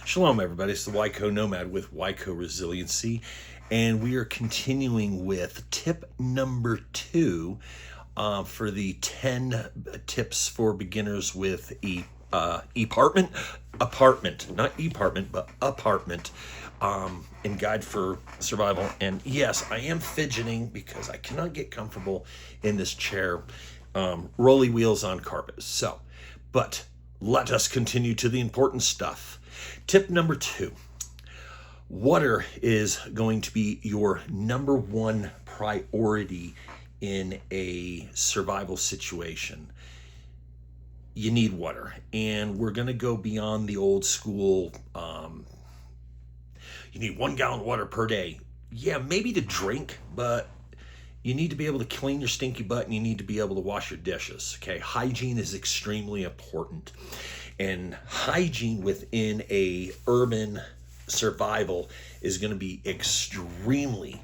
Shalom, everybody. It's the Wyco Nomad with Wyco Resiliency, and we are continuing with tip number 2 for the 10 tips for beginners with apartment, not apartment, but apartment, and guide for survival. And yes, I am fidgeting because I cannot get comfortable in this chair, rolly wheels on carpet. But let us continue to the important stuff. Tip number 2, water is going to be your number one priority in a survival situation. You need water, and we're going to go beyond the old school, you need 1 gallon of water per day. Yeah, maybe to drink, but you need to be able to clean your stinky butt, and you need to be able to wash your dishes. Okay, hygiene is extremely important. And hygiene within a urban survival is going to be extremely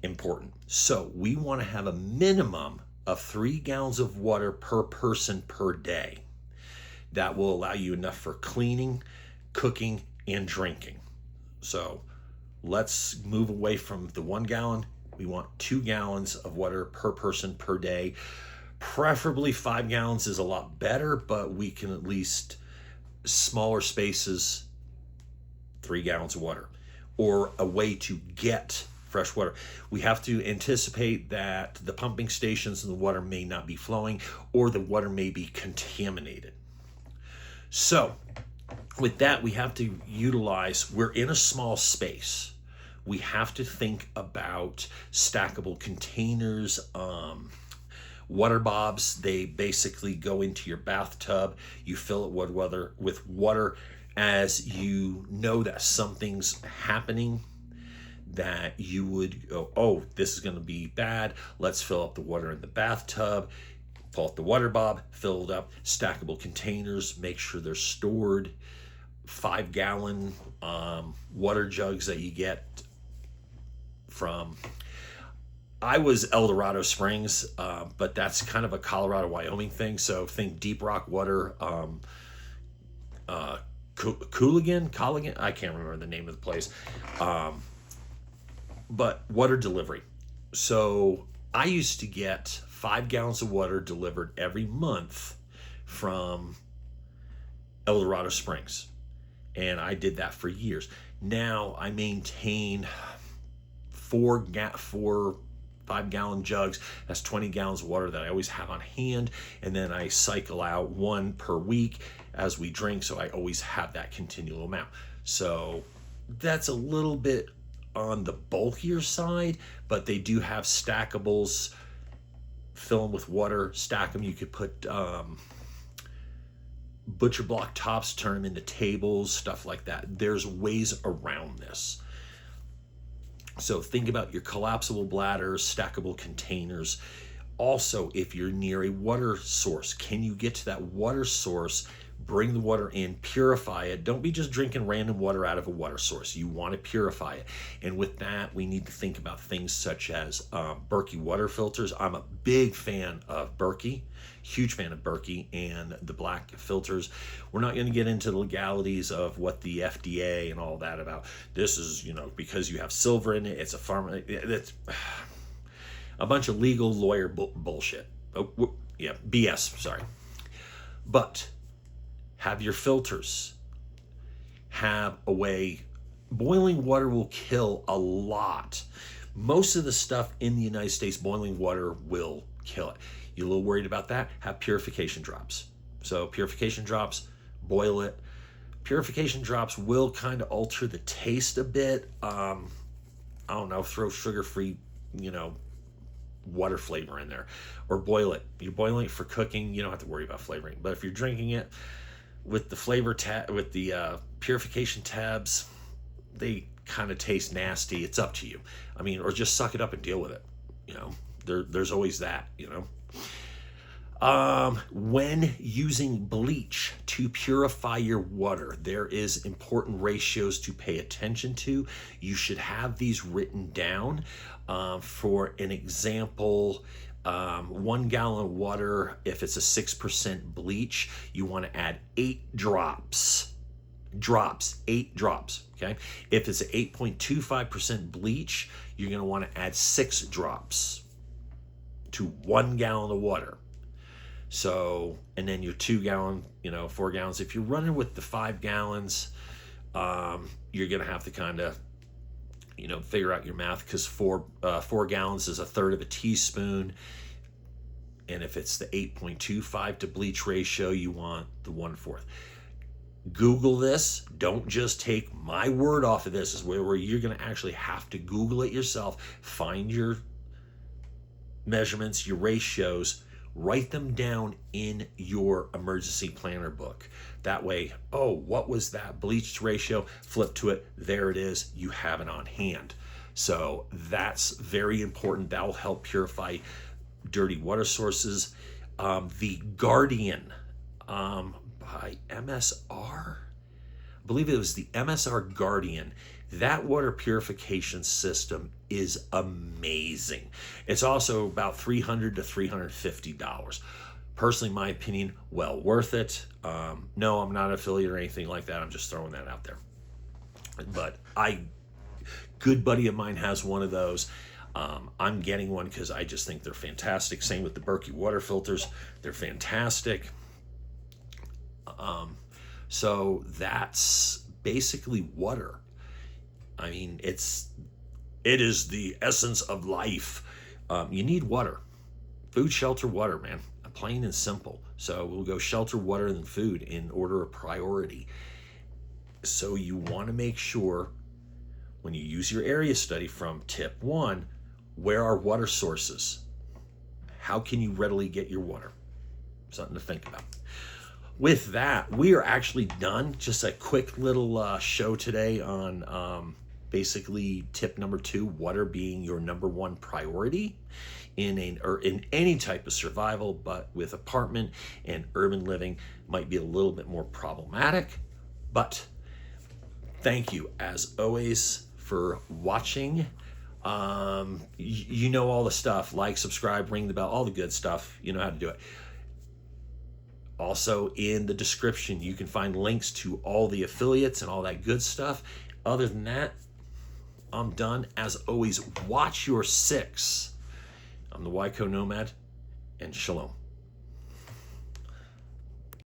important. So we want to have a minimum of 3 gallons of water per person per day. That will allow you enough for cleaning, cooking, and drinking. So let's move away from the 1 gallon. We want 2 gallons of water per person per day. Preferably 5 gallons is a lot better, but we can at least smaller spaces, 3 gallons of water, or a way to get fresh water. We have to anticipate that the pumping stations and the water may not be flowing, or the water may be contaminated. So with that, we have to utilize, we're in a small space. We have to think about stackable containers, water bobs. They basically go into your bathtub. You fill it with water as you know that something's happening, that you would go, oh, this is going to be bad. Let's fill up the water in the bathtub. Pull out the water bob, fill it up. Stackable containers, make sure they're stored. 5 gallon water jugs that you get from, I was El Dorado Springs, but that's kind of a Colorado, Wyoming thing. So think Deep Rock Water, Cooligan, I can't remember the name of the place, but water delivery. So I used to get 5 gallons of water delivered every month from El Dorado Springs, and I did that for years. Now I maintain 4 5-gallon jugs. That's 20 gallons of water that I always have on hand, and then I cycle out 1 per week as we drink, so I always have that continual amount. So that's a little bit on the bulkier side, but they do have stackables. Fill them with water, stack them. You could put butcher block tops, turn them into tables, stuff like that. There's ways around this. So think about your collapsible bladders, stackable containers. Also, if you're near a water source, can you get to that water source, bring the water in, purify it? Don't be just drinking random water out of a water source. You want to purify it. And with that, we need to think about things such as Berkey water filters. I'm a big fan of Berkey, huge fan of Berkey and the black filters. We're not going to get into the legalities of what the FDA and all that about. This is, because you have silver in it, it's a pharma. It's a bunch of legal lawyer bullshit. Oh, yeah, BS, sorry. But have your filters. Have a way. Boiling water will kill a lot. Most of the stuff in the United States, boiling water will kill it. You're a little worried about that? Have purification drops. So purification drops, boil it. Purification drops will kind of alter the taste a bit. I don't know, throw sugar-free, water flavor in there, or boil it. You're boiling it for cooking, you don't have to worry about flavoring. But if you're drinking it with the flavor with the purification tabs, they kind of taste nasty. It's up to you. Or just suck it up and deal with it. There's always that. When using bleach to purify your water, there is important ratios to pay attention to. You should have these written down. For an example, 1 gallon of water, if it's a 6% bleach, you want to add 8 drops Drops, 8 drops, okay? If it's an 8.25% bleach, you're gonna wanna add 6 drops to 1 gallon of water. So, and then your 2 gallon, 4 gallons. If you're running with the 5 gallons, you're gonna have to kind of, figure out your math, because 4 gallons is a third of a teaspoon. And if it's the 8.25 to bleach ratio, you want the 1/4. Google this. Don't just take my word off of this. Is where you're going to actually have to Google it yourself. Find your measurements, your ratios, write them down in your emergency planner book. That way, oh, what was that bleached ratio? Flip to it. There it is. You have it on hand. So that's very important. That will help purify dirty water sources. The Guardian, by MSR, I believe it was the MSR Guardian. That water purification system is amazing. It's also about $300 to $350. Personally, my opinion, well worth it. No, I'm not an affiliate or anything like that. I'm just throwing that out there. But good buddy of mine has one of those. I'm getting one because I just think they're fantastic. Same with the Berkey water filters. They're fantastic. So that's basically water. I mean, it is the essence of life. You need water. Food, shelter, water, man. Plain and simple. So we'll go shelter, water, and food in order of priority. So you want to make sure when you use your area study from tip 1, where are water sources? How can you readily get your water? Something to think about. With that, we are actually done. Just a quick little show today on basically tip number 2, water being your number 1 priority in any type of survival, but with apartment and urban living might be a little bit more problematic. But thank you as always for watching. You know all the stuff. Like, subscribe, ring the bell, all the good stuff. You know how to do it. Also, in the description, you can find links to all the affiliates and all that good stuff. Other than that, I'm done. As always, watch your 6. I'm the Wyco Nomad, and shalom.